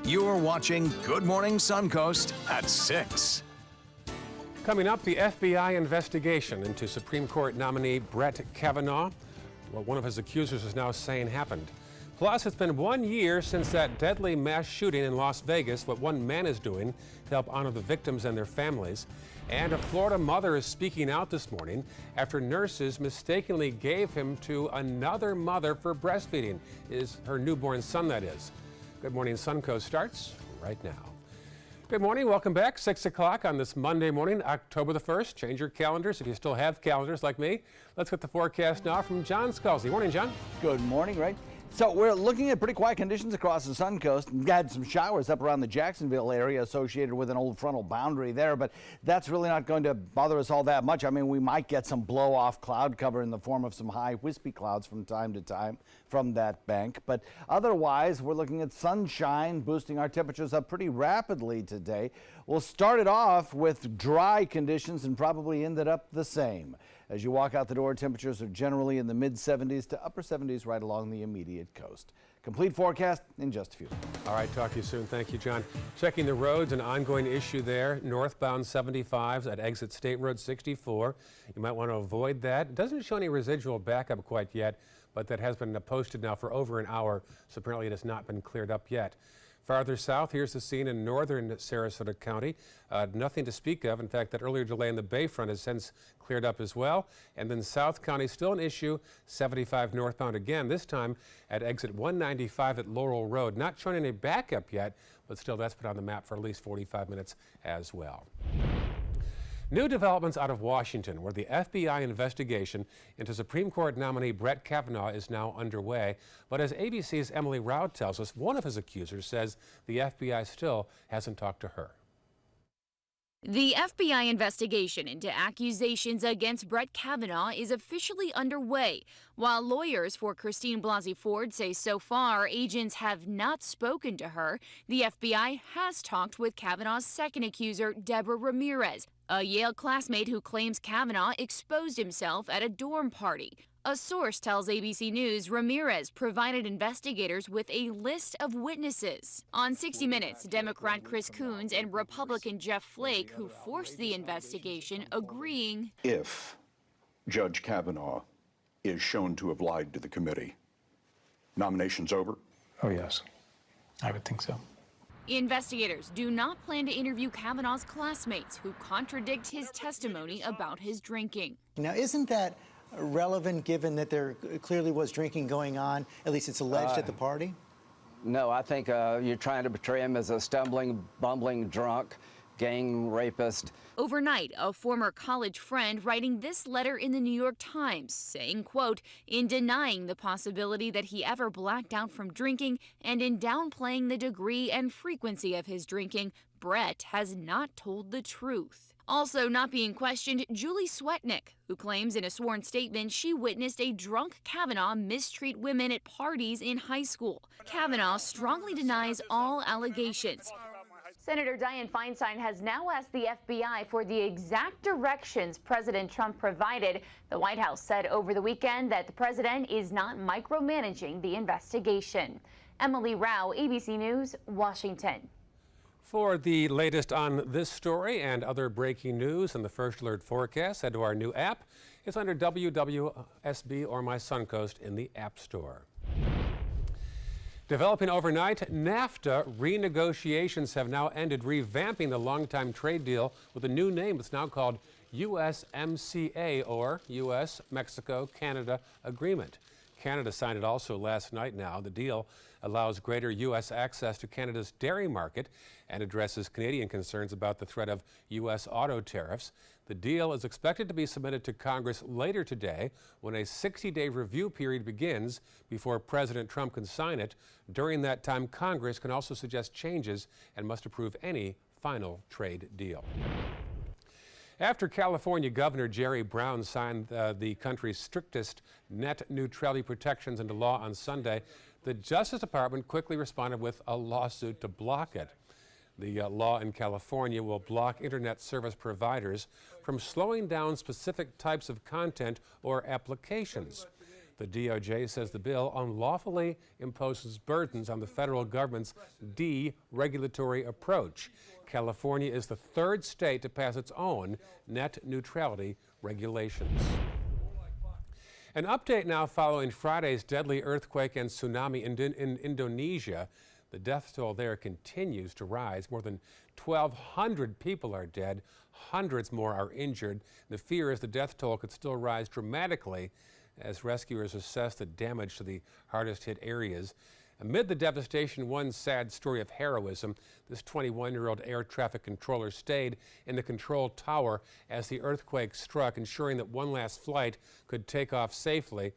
You're watching Good Morning Suncoast at 6. Coming up, the FBI investigation into Supreme Court nominee Brett Kavanaugh. What one of his accusers is now saying happened. Plus, it's been 1 year since that deadly mass shooting in Las Vegas, what one man is doing to help honor the victims and their families. And a Florida mother is speaking out this morning after nurses mistakenly gave him to another mother for breastfeeding. Is her newborn son, that is. Good Morning Suncoast starts right now. Good morning, welcome back. 6 o'clock on this Monday morning, October the 1st. Change your calendars if you still have calendars like me. Let's get the forecast now from John Scalzi. Morning, John. Good morning, Ray. So we're looking at pretty quiet conditions across the Suncoast. We had some showers up around the Jacksonville area associated with an old frontal boundary there, but that's really not going to bother us all that much. I mean, we might get some blow-off cloud cover in the form of some high wispy clouds from time to time from that bank. But otherwise, we're looking at sunshine boosting our temperatures up pretty rapidly today. We'll start it off with dry conditions and probably ended up the same. As you walk out the door, temperatures are generally in the mid-70s to upper 70s right along the immediate coast. Complete forecast in just a few. All right, talk to you soon. Thank you, John. Checking the roads, an ongoing issue there. Northbound 75s at exit State Road 64. You might want to avoid that. It doesn't show any residual backup quite yet, but that has been posted now for over an hour, so apparently it has not been cleared up yet. Farther south, here's the scene in northern Sarasota County. Nothing to speak of. In fact, that earlier delay in the Bayfront has since cleared up as well. And then South County, still an issue, 75 northbound again, this time at exit 195 at Laurel Road. Not showing any backup yet, but still that's put on the map for at least 45 minutes as well. New developments out of Washington, where the FBI investigation into Supreme Court nominee Brett Kavanaugh is now underway. But as ABC's Emily Rao tells us, one of his accusers says the FBI still hasn't talked to her. The FBI investigation into accusations against Brett Kavanaugh is officially underway. While lawyers for Christine Blasey Ford say so far agents have not spoken to her, the FBI has talked with Kavanaugh's second accuser, Deborah Ramirez, a Yale classmate who claims Kavanaugh exposed himself at a dorm party. A source tells ABC News Ramirez provided investigators with a list of witnesses. On 60 Minutes, Democrat Chris Coons and Republican Jeff Flake, who forced the investigation, agreeing if Judge Kavanaugh is shown to have lied to the committee, nomination's over? Oh, yes. I would think so. Investigators do not plan to interview Kavanaugh's classmates who contradict his testimony about his drinking. Now, isn't that relevant given that there clearly was drinking going on, at least it's alleged at the party? No, I think you're trying to portray him as a stumbling, bumbling drunk, gang rapist. Overnight, a former college friend writing this letter in the New York Times saying, quote, in denying the possibility that he ever blacked out from drinking and in downplaying the degree and frequency of his drinking, Brett has not told the truth. Also not being questioned, Julie Swetnick, who claims in a sworn statement she witnessed a drunk Kavanaugh mistreat women at parties in high school. Kavanaugh strongly denies all allegations. Senator Dianne Feinstein has now asked the FBI for the exact directions President Trump provided. The White House said over the weekend that the president is not micromanaging the investigation. Emily Rao, ABC News, Washington. For the latest on this story and other breaking news and the First Alert forecast, head to our new app. It's under WWSB or My Suncoast in the App Store. Developing overnight, NAFTA renegotiations have now ended, revamping the longtime trade deal with a new name. It's now called USMCA, or U.S.-Mexico-Canada Agreement. Canada signed it also last night now. The deal allows greater U.S. access to Canada's dairy market and addresses Canadian concerns about the threat of U.S. auto tariffs. The deal is expected to be submitted to Congress later today when a 60-day review period begins before President Trump can sign it. During that time, Congress can also suggest changes and must approve any final trade deal. After California Governor Jerry Brown signed the country's strictest net neutrality protections into law on Sunday, the Justice Department quickly responded with a lawsuit to block it. The law in California will block internet service providers from slowing down specific types of content or applications. The DOJ says the bill unlawfully imposes burdens on the federal government's deregulatory approach. California is the third state to pass its own net neutrality regulations. An update now following Friday's deadly earthquake and tsunami in Indonesia. The death toll there continues to rise. More than 1,200 people are dead. Hundreds more are injured. The fear is the death toll could still rise dramatically as rescuers assess the damage to the hardest hit areas. Amid the devastation, one sad story of heroism. This 21-year-old air traffic controller stayed in the control tower as the earthquake struck, ensuring that one last flight could take off safely.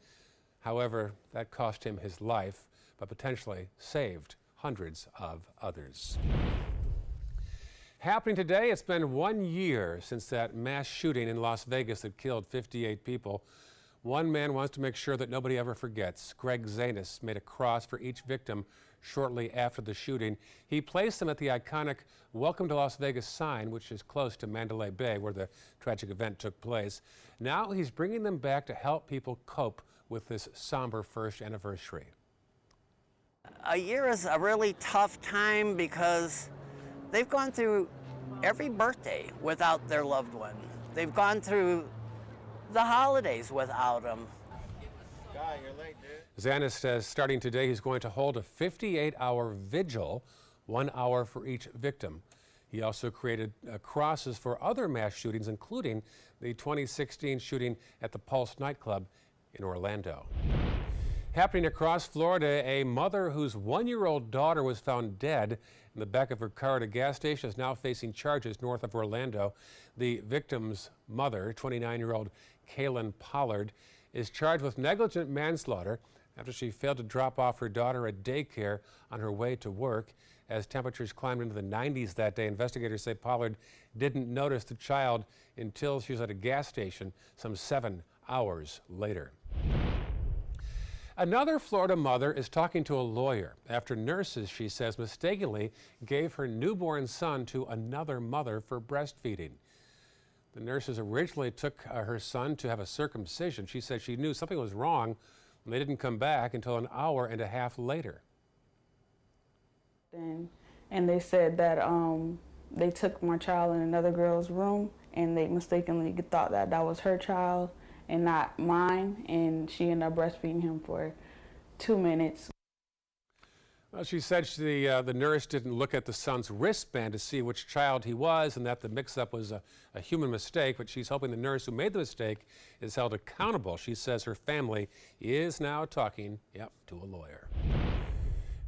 However, that cost him his life, but potentially saved hundreds of others. Happening today, it's been 1 year since that mass shooting in Las Vegas that killed 58 people. One man wants to make sure that nobody ever forgets. Greg Zanis made a cross for each victim shortly after the shooting. He placed them at the iconic Welcome to Las Vegas sign, which is close to Mandalay Bay, where the tragic event took place. Now he's bringing them back to help people cope with this somber first anniversary. A year is a really tough time because they've gone through every birthday without their loved one. They've gone through the holidays without them. Zanis says starting today he's going to hold a 58-hour vigil, 1 hour for each victim. He also created crosses for other mass shootings, including the 2016 shooting at the Pulse nightclub in Orlando. Happening across Florida, a mother whose 1-year-old daughter was found dead in the back of her car at a gas station is now facing charges north of Orlando. The victim's mother, 29-year-old Kaylin Pollard, is charged with negligent manslaughter after she failed to drop off her daughter at daycare on her way to work. As temperatures climbed into the 90s that day, investigators say Pollard didn't notice the child until she was at a gas station some 7 hours later. Another Florida mother is talking to a lawyer after nurses, she says, mistakenly gave her newborn son to another mother for breastfeeding. The nurses originally took her son to have a circumcision. She said she knew something was wrong when they didn't come back until an hour and a half later. And they said that they took my child in another girl's room and they mistakenly thought that that was her child and not mine, and she ended up breastfeeding him for 2 minutes. Well, she said the nurse didn't look at the son's wristband to see which child he was and that the mix-up was a human mistake, but she's hoping the nurse who made the mistake is held accountable. She says her family is now talking, to a lawyer.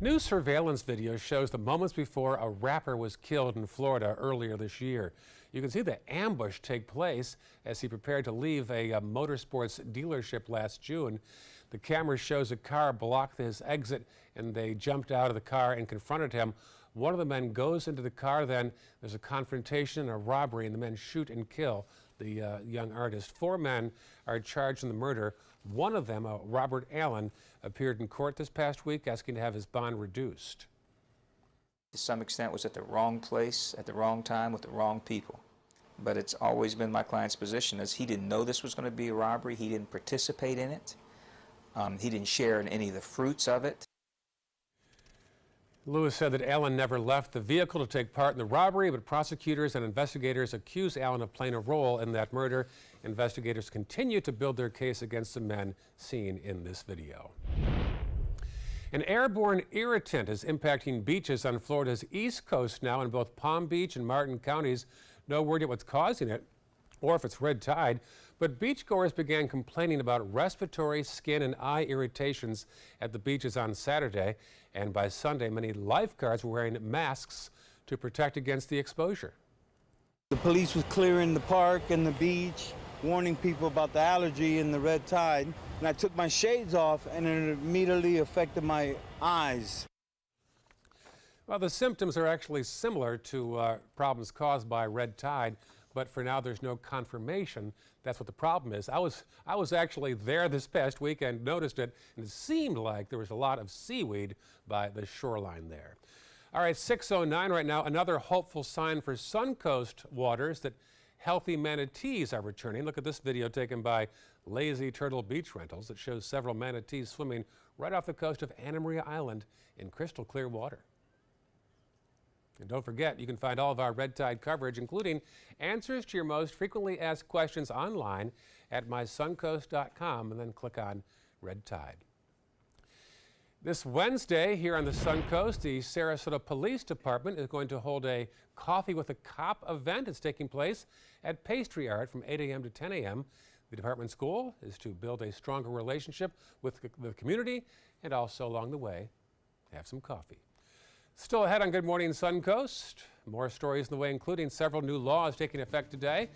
New surveillance video shows the moments before a rapper was killed in Florida earlier this year. You can see the ambush take place as he prepared to leave a motorsports dealership last June. The camera shows a car blocked his exit and they jumped out of the car and confronted him. One of the men goes into the car, then there's a confrontation and a robbery, and the men shoot and kill the young artist. 4 men are charged in the murder. One of them, Robert Allen, appeared in court this past week asking to have his bond reduced. To some extent was at the wrong place, at the wrong time, with the wrong people. But it's always been my client's position as he didn't know this was going to be a robbery. He didn't participate in it. He didn't share in any of the fruits of it. Lewis said that Allen never left the vehicle to take part in the robbery, but prosecutors and investigators accuse Allen of playing a role in that murder. Investigators continue to build their case against the men seen in this video. An airborne irritant is impacting beaches on Florida's east coast now in both Palm Beach and Martin counties. No word yet what's causing it or if it's red tide, but beachgoers began complaining about respiratory, skin, and eye irritations at the beaches on Saturday. And by Sunday, many lifeguards were wearing masks to protect against the exposure. The police was clearing the park and the beach, warning people about the allergy and the red tide. And I took my shades off and it immediately affected my eyes. Well, the symptoms are actually similar to problems caused by red tide, but for now there's no confirmation that's what the problem is. I was actually there this past weekend, noticed it, and it seemed like there was a lot of seaweed by the shoreline there. All right, 6:09 right now, another hopeful sign for Suncoast waters that healthy manatees are returning. Look at this video taken by Lazy Turtle Beach Rentals that shows several manatees swimming right off the coast of Anna Maria Island in crystal clear water. And don't forget, you can find all of our Red Tide coverage, including answers to your most frequently asked questions online at mysuncoast.com, and then click on Red Tide. This Wednesday here on the Suncoast, the Sarasota Police Department is going to hold a Coffee with a Cop event. It's taking place at Pastry Yard from 8 a.m. to 10 a.m. The department's goal is to build a stronger relationship with the community and also along the way have some coffee. Still ahead on Good Morning Suncoast, more stories in the way, including several new laws taking effect today,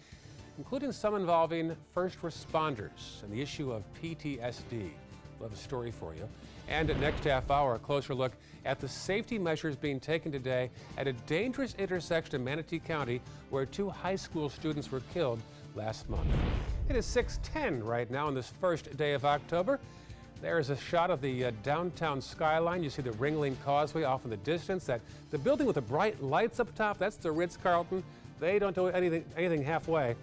including some involving first responders and the issue of PTSD. We'll have a story for you. And at next half hour, a closer look at the safety measures being taken today at a dangerous intersection in Manatee County where 2 high school students were killed last month. It is 6:10 right now on this first day of October. There's a shot of the downtown skyline. You see the Ringling Causeway off in the distance. The building with the bright lights up top, that's the Ritz-Carlton. They don't do anything halfway.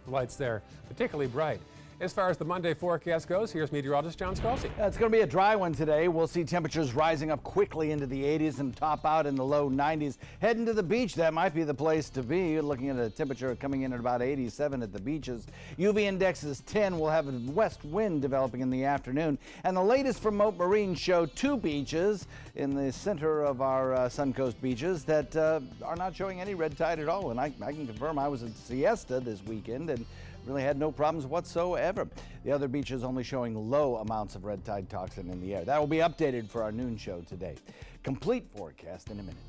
The lights there, particularly bright. As far as the Monday forecast goes, here's meteorologist John Scalzi. It's going to be a dry one today. We'll see temperatures rising up quickly into the 80s and top out in the low 90s. Heading to the beach, that might be the place to be. Looking at a temperature coming in at about 87 at the beaches. UV index is 10. We'll have a west wind developing in the afternoon. And the latest from Moat Marine show 2 beaches in the center of our Suncoast beaches that are not showing any red tide at all. And I can confirm I was at Siesta this weekend and really had no problems whatsoever. The other beaches only showing low amounts of red tide toxin in the air. That will be updated for our noon show today. Complete forecast in a minute.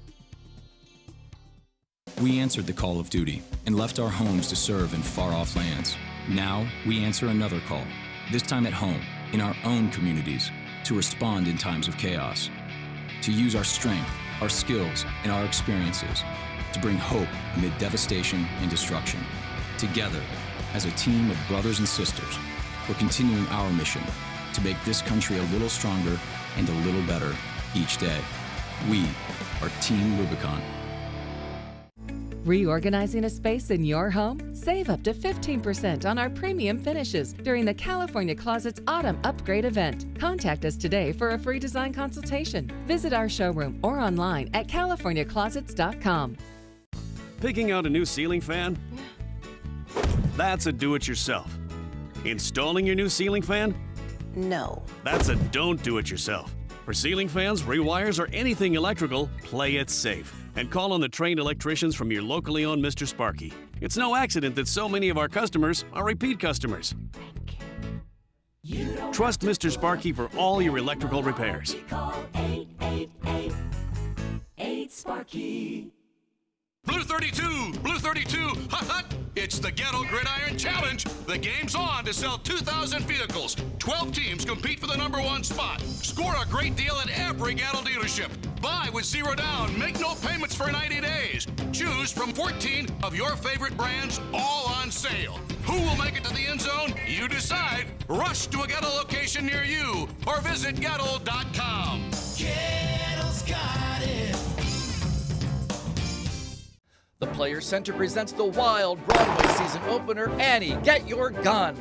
We answered the call of duty and left our homes to serve in far-off lands. Now we answer another call, this time at home, in our own communities, to respond in times of chaos, to use our strength, our skills, and our experiences to bring hope amid devastation and destruction. Together, as a team of brothers and sisters, we're continuing our mission to make this country a little stronger and a little better each day. We are Team Rubicon. Reorganizing a space in your home? Save up to 15% on our premium finishes during the California Closets Autumn Upgrade event. Contact us today for a free design consultation. Visit our showroom or online at californiaclosets.com. Picking out a new ceiling fan? That's a do-it-yourself. Installing your new ceiling fan? No. That's a don't do-it-yourself. For ceiling fans, rewires, or anything electrical, play it safe. And call on the trained electricians from your locally owned Mr. Sparky. It's no accident that so many of our customers are repeat customers. Trust Mr. Sparky for all your electrical repairs. Call 888-8-SPARKY. Blue 32! Blue 32! Hut hut! It's the Ghetto Gridiron Challenge. The game's on to sell 2,000 vehicles. 12 teams compete for the #1 spot. Score a great deal at every Gatto dealership. Buy with 0 down. Make no payments for 90 days. Choose from 14 of your favorite brands, all on sale. Who will make it to the end zone? You decide. Rush to a Gatto location near you or visit Gatto.com. Gatto's got it. The Players Center presents the wild Broadway season opener, Annie, Get Your Gun.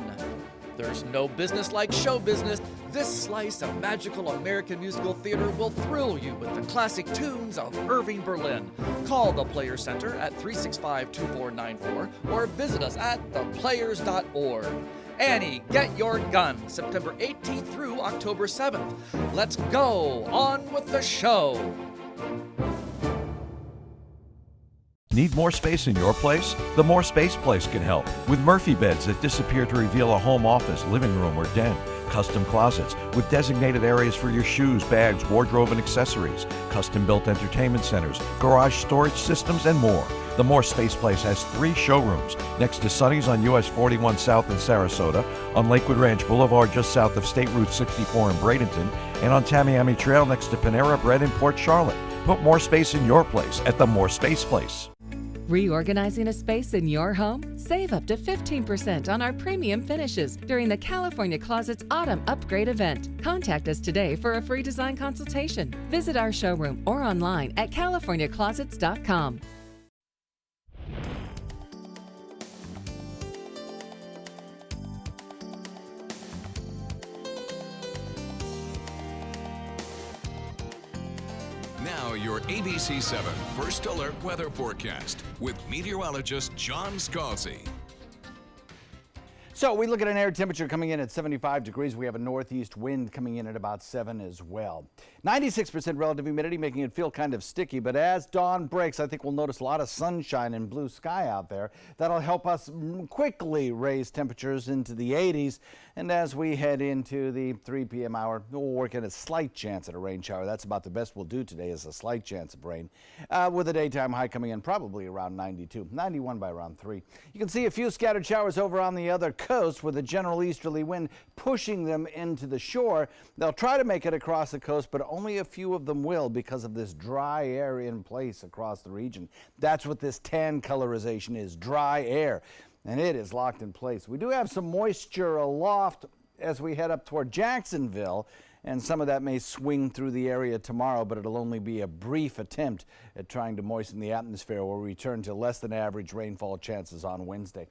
There's no business like show business. This slice of magical American musical theater will thrill you with the classic tunes of Irving Berlin. Call the Players Center at 365-2494 or visit us at theplayers.org. Annie, Get Your Gun, September 18th through October 7th. Let's go on with the show. Need more space in your place? The More Space Place can help with Murphy beds that disappear to reveal a home office, living room, or den. Custom closets with designated areas for your shoes, bags, wardrobe, and accessories. Custom-built entertainment centers, garage storage systems, and more. The More Space Place has 3 showrooms next to Sonny's on US 41 South in Sarasota, on Lakewood Ranch Boulevard just south of State Route 64 in Bradenton, and on Tamiami Trail next to Panera Bread in Port Charlotte. Put more space in your place at the More Space Place. Reorganizing a space in your home? Save up to 15% on our premium finishes during the California Closets Autumn Upgrade event. Contact us today for a free design consultation. Visit our showroom or online at californiaclosets.com. Now, your ABC 7 First Alert weather forecast with meteorologist John Scalzi. So we look at an air temperature coming in at 75 degrees. We have a northeast wind coming in at about 7 as well. 96% relative humidity, making it feel kind of sticky. But as dawn breaks, I think we'll notice a lot of sunshine and blue sky out there. That'll help us quickly raise temperatures into the 80s. And as we head into the 3 p.m. hour, we'll work in a slight chance at a rain shower. That's about the best we'll do today, is a slight chance of rain, with a daytime high coming in probably around 92, 91 by around 3. You can see a few scattered showers over on the other coast with a general easterly wind pushing them into the shore. They'll try to make it across the coast, but only a few of them will because of this dry air in place across the region. That's what this tan colorization is, dry air, and it is locked in place. We do have some moisture aloft as we head up toward Jacksonville, and some of that may swing through the area tomorrow, but it'll only be a brief attempt at trying to moisten the atmosphere. We'll return to less than average rainfall chances on Wednesday.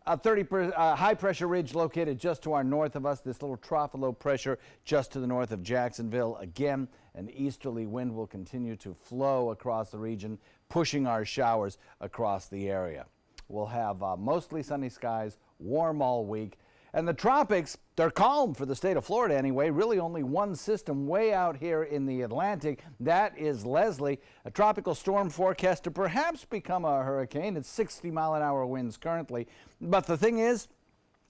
A high pressure ridge located just to our north of us. This little trough of low pressure just to the north of Jacksonville. Again, an easterly wind will continue to flow across the region, pushing our showers across the area. We'll have mostly sunny skies, warm all week. And the tropics, they're calm for the state of Florida anyway. Really only one system way out here in the Atlantic. That is Leslie, a tropical storm forecast to perhaps become a hurricane. It's 60-mile-an-hour winds currently. But the thing is,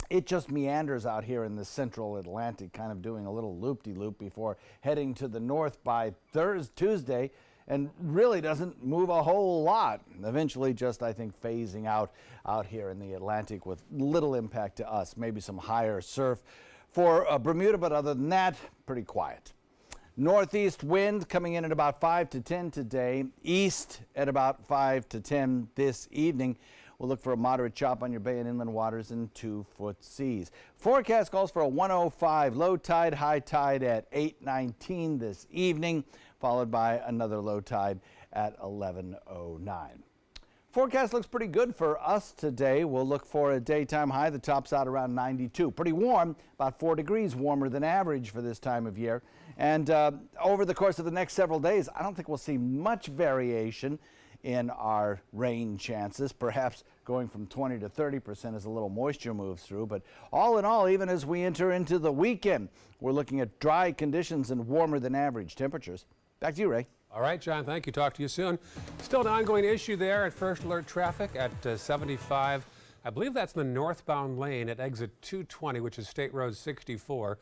it just meanders out here in the central Atlantic, kind of doing a little loop-de-loop before heading to the north by Tuesday, and really doesn't move a whole lot. Eventually just, I think, phasing out here in the Atlantic with little impact to us. Maybe some higher surf for Bermuda, but other than that, pretty quiet. Northeast wind coming in at about 5 to 10 today. East at about 5 to 10 this evening. We'll look for a moderate chop on your bay and inland waters and 2-foot seas. Forecast calls for a 105 low tide, high tide at 8:19 this evening, followed by another low tide at 11:09. Forecast looks pretty good for us today. We'll look for a daytime high that tops out around 92. Pretty warm, about 4 degrees warmer than average for this time of year. And over the course of the next several days, I don't think we'll see much variation in our rain chances, perhaps going from 20 to 30% as a little moisture moves through. But all in all, even as we enter into the weekend, we're looking at dry conditions and warmer than average temperatures. Back to you, Ray. All right, John, thank you. Talk to you soon. Still an ongoing issue there at First Alert traffic at 75. I believe that's in the northbound lane at exit 220, which is State Road 64.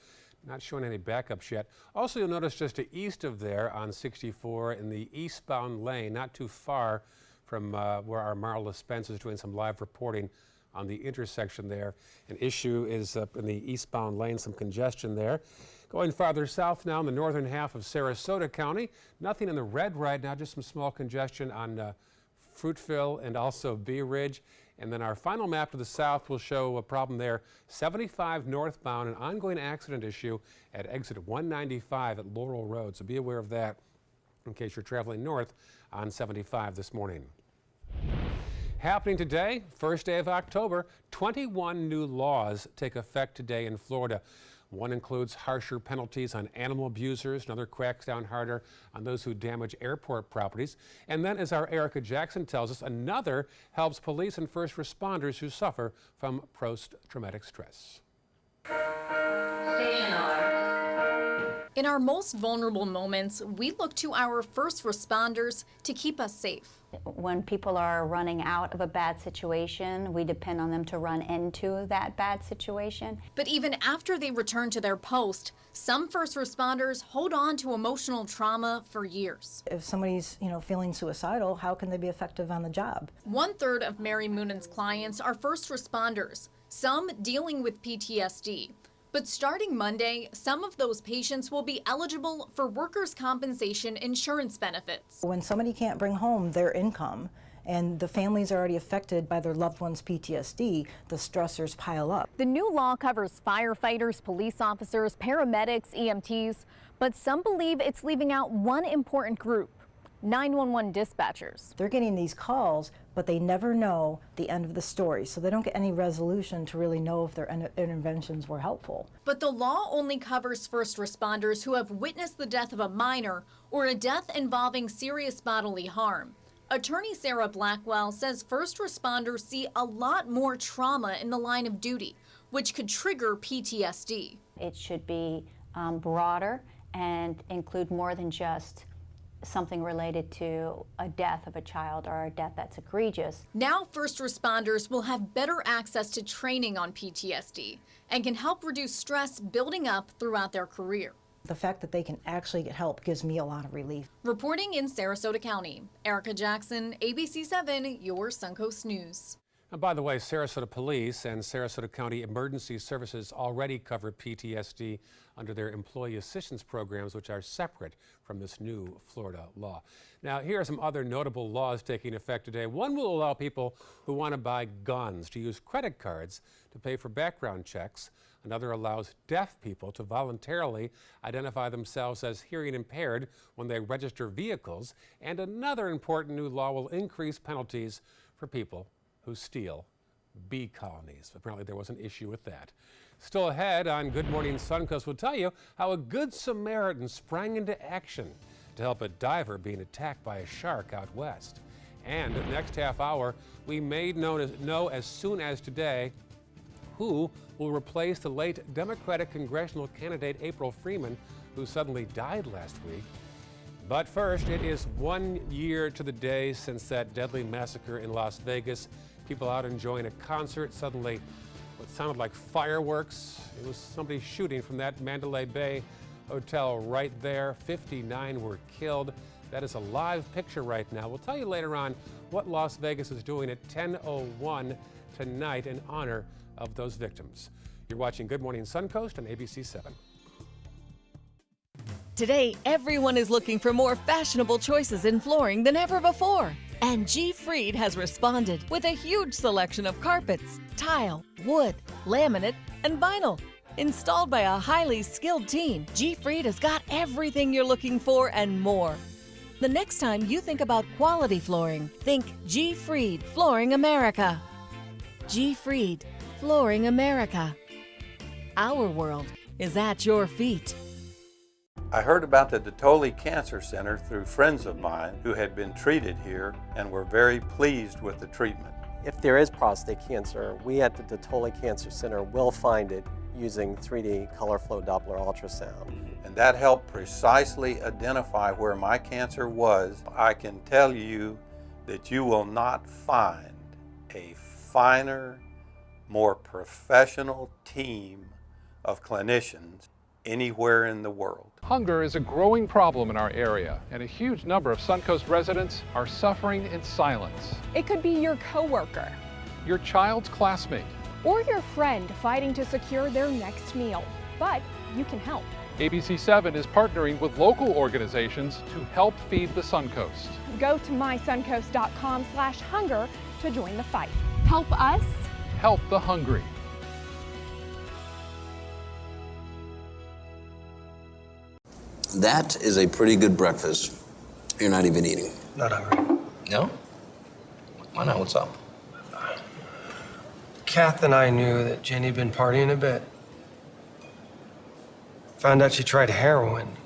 Not showing any backups yet. Also, you'll notice just to east of there on 64 in the eastbound lane, not too far from where our Marla Spence is doing some live reporting on the intersection there. An issue is up in the eastbound lane, some congestion there. Going farther south now in the northern half of Sarasota County. Nothing in the red right now, just some small congestion on Fruitville and also Bee Ridge. And then our final map to the south will show a problem there. 75 northbound, an ongoing accident issue at exit 195 at Laurel Road. So be aware of that in case you're traveling north on 75 this morning. Happening today, first day of October, 21 new laws take effect today in Florida. One includes harsher penalties on animal abusers. Another cracks down harder on those who damage airport properties. And then, as our Erica Jackson tells us, another helps police and first responders who suffer from post-traumatic stress. Station alert. In our most vulnerable moments, we look to our first responders to keep us safe. When people are running out of a bad situation, we depend on them to run into that bad situation. But even after they return to their post, some first responders hold on to emotional trauma for years. If somebody's, feeling suicidal, how can they be effective on the job? 1/3 of Mary Moonan's clients are first responders, some dealing with PTSD. But starting Monday, some of those patients will be eligible for workers' compensation insurance benefits. When somebody can't bring home their income and the family's already affected by their loved one's PTSD, the stressors pile up. The new law covers firefighters, police officers, paramedics, EMTs, but some believe it's leaving out one important group: 911 dispatchers. They're getting these calls, but they never know the end of the story, so they don't get any resolution to really know if their interventions were helpful. But the law only covers first responders who have witnessed the death of a minor or a death involving serious bodily harm. Attorney Sarah Blackwell says first responders see a lot more trauma in the line of duty, which could trigger PTSD. It should be broader and include more than just something related to a death of a child or a death that's egregious. Now first responders will have better access to training on PTSD and can help reduce stress building up throughout their career. The fact that they can actually get help gives me a lot of relief. Reporting in Sarasota County, Erica Jackson, ABC 7, your Suncoast News. And by the way, Sarasota Police and Sarasota County Emergency Services already cover PTSD under their employee assistance programs, which are separate from this new Florida law. Now, here are some other notable laws taking effect today. One will allow people who want to buy guns to use credit cards to pay for background checks. Another allows deaf people to voluntarily identify themselves as hearing impaired when they register vehicles. And another important new law will increase penalties for people who steal bee colonies. Apparently there was an issue with that. Still ahead on Good Morning Suncoast, we'll tell you how a good Samaritan sprang into action to help a diver being attacked by a shark out west. And the next half hour, we may know as soon as today who will replace the late Democratic congressional candidate April Freeman, who suddenly died last week. But first, it is 1 year to the day since that deadly massacre in Las Vegas. People out enjoying a concert, suddenly what sounded like fireworks. It was somebody shooting from that Mandalay Bay hotel right there. 59 were killed. That is a live picture right now. We'll tell you later on what Las Vegas is doing at 10:01 tonight in honor of those victims. You're watching Good Morning Suncoast on ABC 7. Today, everyone is looking for more fashionable choices in flooring than ever before. And G. Fried has responded with a huge selection of carpets, tile, wood, laminate, and vinyl. Installed by a highly skilled team, G. Fried has got everything you're looking for and more. The next time you think about quality flooring, think G. Fried Flooring America. G. Fried Flooring America. Our world is at your feet. I heard about the Dotoli Cancer Center through friends of mine who had been treated here and were very pleased with the treatment. If there is prostate cancer, we at the Dotoli Cancer Center will find it using 3D color flow Doppler ultrasound. And that helped precisely identify where my cancer was. I can tell you that you will not find a finer, more professional team of clinicians anywhere in the world. Hunger is a growing problem in our area, and a huge number of Suncoast residents are suffering in silence. It could be your coworker, your child's classmate, or your friend fighting to secure their next meal. But you can help. ABC 7 is partnering with local organizations to help feed the Suncoast. Go to mysuncoast.com/hunger to join the fight. Help us. Help the hungry. That is a pretty good breakfast. You're not even eating. Not hungry. No? Why not? What's up? Kath and I knew that Jenny had been partying a bit. Found out she tried heroin.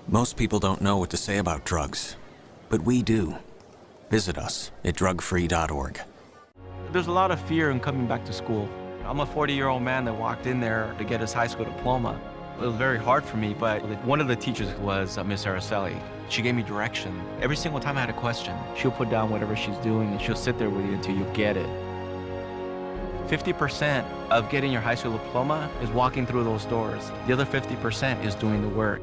Most people don't know what to say about drugs, but we do. Visit us at drugfree.org. There's a lot of fear in coming back to school. I'm a 40-year-old man that walked in there to get his high school diploma. It was very hard for me, but one of the teachers was Miss Araceli. She gave me direction. Every single time I had a question, she'll put down whatever she's doing and she'll sit there with you until you get it. 50% of getting your high school diploma is walking through those doors. The other 50% is doing the work.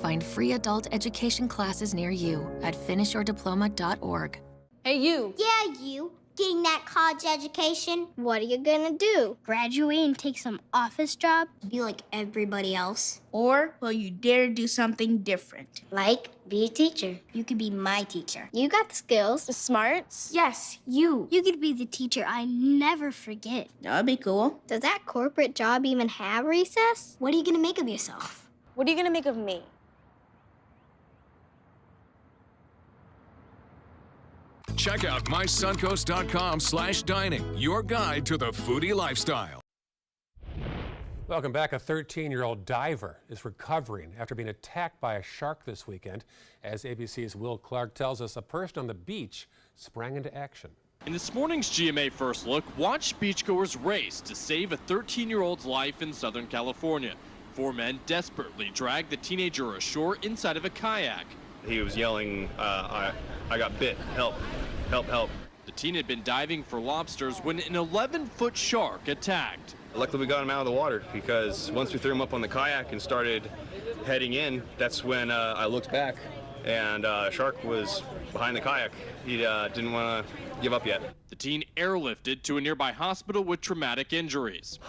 Find free adult education classes near you at finishyourdiploma.org. Hey, you. Yeah, you. getting that college education. What are you gonna do? Graduate and take some office job? Be like everybody else? Or will you dare do something different? Like be a teacher. You could be my teacher. You got the skills. The smarts? Yes, you. You could be the teacher I never forget. That'd be cool. Does that corporate job even have recess? What are you gonna make of yourself? What are you gonna make of me? Check out mysuncoast.com/dining, your guide to the foodie lifestyle. Welcome back. A 13-year-old diver is recovering after being attacked by a shark this weekend. As ABC's Will Clark tells us, a person on the beach sprang into action. In this morning's GMA First Look, watch beachgoers race to save a 13-year-old's life in Southern California. 4 men desperately dragged the teenager ashore inside of a kayak. He was yelling, I got bit, help, help, help. The teen had been diving for lobsters when an 11-foot shark attacked. Luckily we got him out of the water because once we threw him up on the kayak and started heading in, that's when I looked back and a shark was behind the kayak. He didn't want to give up yet. The teen airlifted to a nearby hospital with traumatic injuries.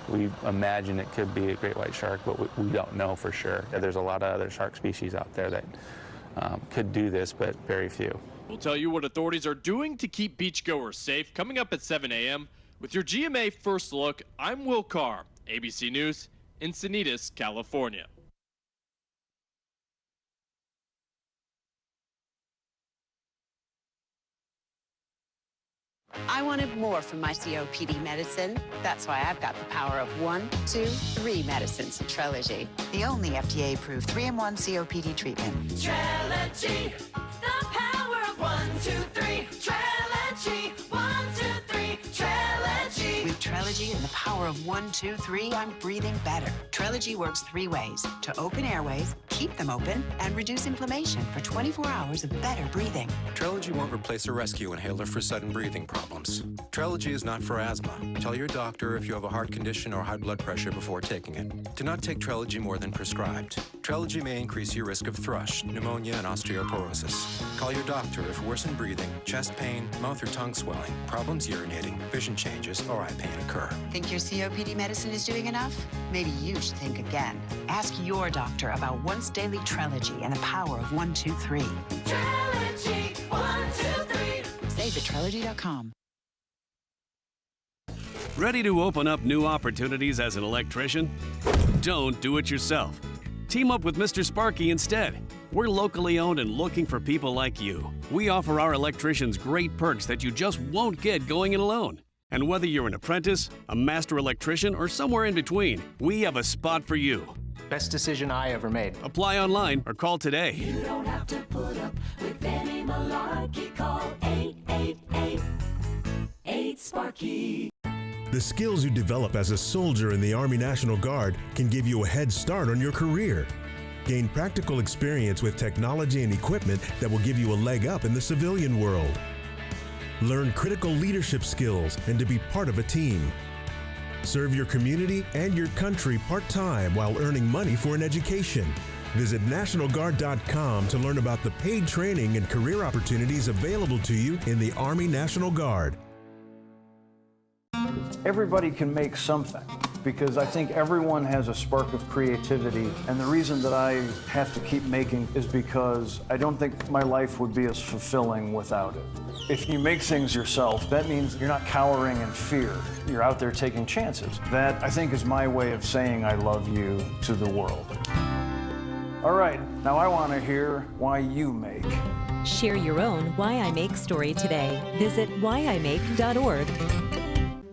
We imagine it could be a great white shark, but we don't know for sure. There's a lot of other shark species out there that could do this, but very few. We'll tell you what authorities are doing to keep beachgoers safe coming up at 7 a.m. With your GMA First Look, I'm Will Carr, ABC News, Encinitas, California. I wanted more from my COPD medicine. That's why I've got the power of 1, 2, 3 medicines in Trelegy. The only FDA-approved 3-in-1 COPD treatment. Trelegy, the power of 1, 2, 3. Trelegy, 1, 2, 3. Trelegy. With Trelegy and the power of 1, 2, 3, I'm breathing better. Trelegy works 3 ways: to open airways, keep them open, and reduce inflammation for 24 hours of better breathing. Trelegy won't replace a rescue inhaler for sudden breathing problems. Trelegy is not for asthma. Tell your doctor if you have a heart condition or high blood pressure before taking it. Do not take Trelegy more than prescribed. Trelegy may increase your risk of thrush, pneumonia, and osteoporosis. Call your doctor if worsened breathing, chest pain, mouth or tongue swelling, problems urinating, vision changes, or eye pain occur. Think your COPD medicine is doing enough? Maybe you should think again. Ask your doctor about once daily Trelegy and the power of 1, 2, 3. Trelegy, 1, 2, 3. Save at Trelegy.com. Ready to open up new opportunities as an electrician? Don't do it yourself. Team up with Mr. Sparky instead. We're locally owned and looking for people like you. We offer our electricians great perks that you just won't get going it alone. And whether you're an apprentice, a master electrician, or somewhere in between, we have a spot for you. Best decision I ever made. Apply online or call today. You don't have to put up with any malarkey. Call 888-8-SPARKY. The skills you develop as a soldier in the Army National Guard can give you a head start on your career. Gain practical experience with technology and equipment that will give you a leg up in the civilian world. Learn critical leadership skills and to be part of a team. Serve your community and your country part-time while earning money for an education. Visit NationalGuard.com to learn about the paid training and career opportunities available to you in the Army National Guard. Everybody can make something, because I think everyone has a spark of creativity, and the reason that I have to keep making is because I don't think my life would be as fulfilling without it. If you make things yourself, that means you're not cowering in fear. You're out there taking chances. That, I think, is my way of saying I love you to the world. All right, now I want to hear why you make. Share your own Why I Make story today. Visit whyimake.org.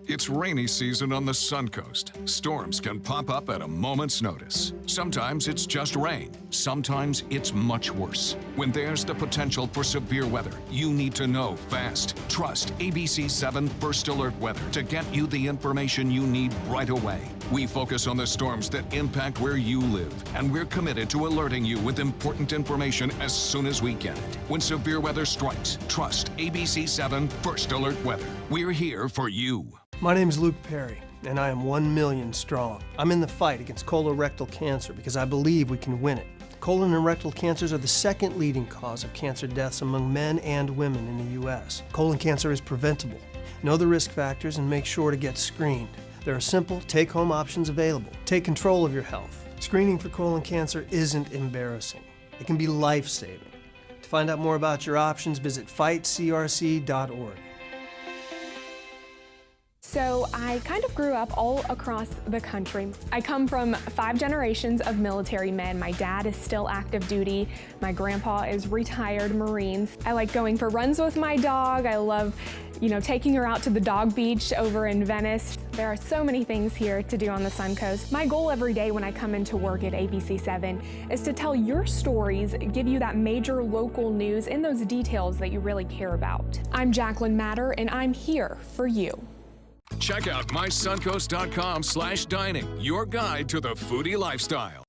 It's rainy season on the Suncoast. Storms can pop up at a moment's notice. Sometimes it's just rain. Sometimes it's much worse. When there's the potential for severe weather, you need to know fast. Trust ABC 7 First Alert Weather to get you the information you need right away. We focus on the storms that impact where you live, and we're committed to alerting you with important information as soon as we get it. When severe weather strikes, trust ABC 7 First Alert Weather. We're here for you. My name's Luke Perry, and I am 1 million strong. I'm in the fight against colorectal cancer because I believe we can win it. Colon and rectal cancers are the second leading cause of cancer deaths among men and women in the U.S. Colon cancer is preventable. Know the risk factors and make sure to get screened. There are simple, take-home options available. Take control of your health. Screening for colon cancer isn't embarrassing. It can be life-saving. To find out more about your options, visit fightcrc.org. So I kind of grew up all across the country. I come from 5 generations of military men. My dad is still active duty. My grandpa is retired Marines. I like going for runs with my dog. I love, taking her out to the dog beach over in Venice. There are so many things here to do on the Suncoast. My goal every day when I come into work at ABC7 is to tell your stories, give you that major local news and those details that you really care about. I'm Jacqueline Matter, and I'm here for you. Check out mysuncoast.com/dining, your guide to the foodie lifestyle.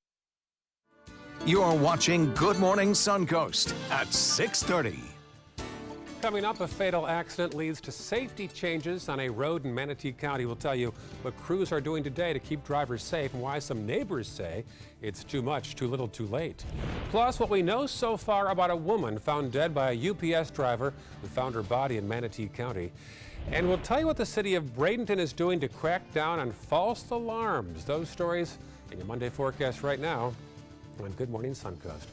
You're watching Good Morning Suncoast at 6:30. Coming up, a fatal accident leads to safety changes on a road in Manatee County. We'll tell you what crews are doing today to keep drivers safe and why some neighbors say it's too much, too little, too late. Plus, what we know so far about a woman found dead by a UPS driver who found her body in Manatee County. And we'll tell you what the city of Bradenton is doing to crack down on false alarms. Those stories in your Monday forecast right now on Good Morning Suncoast.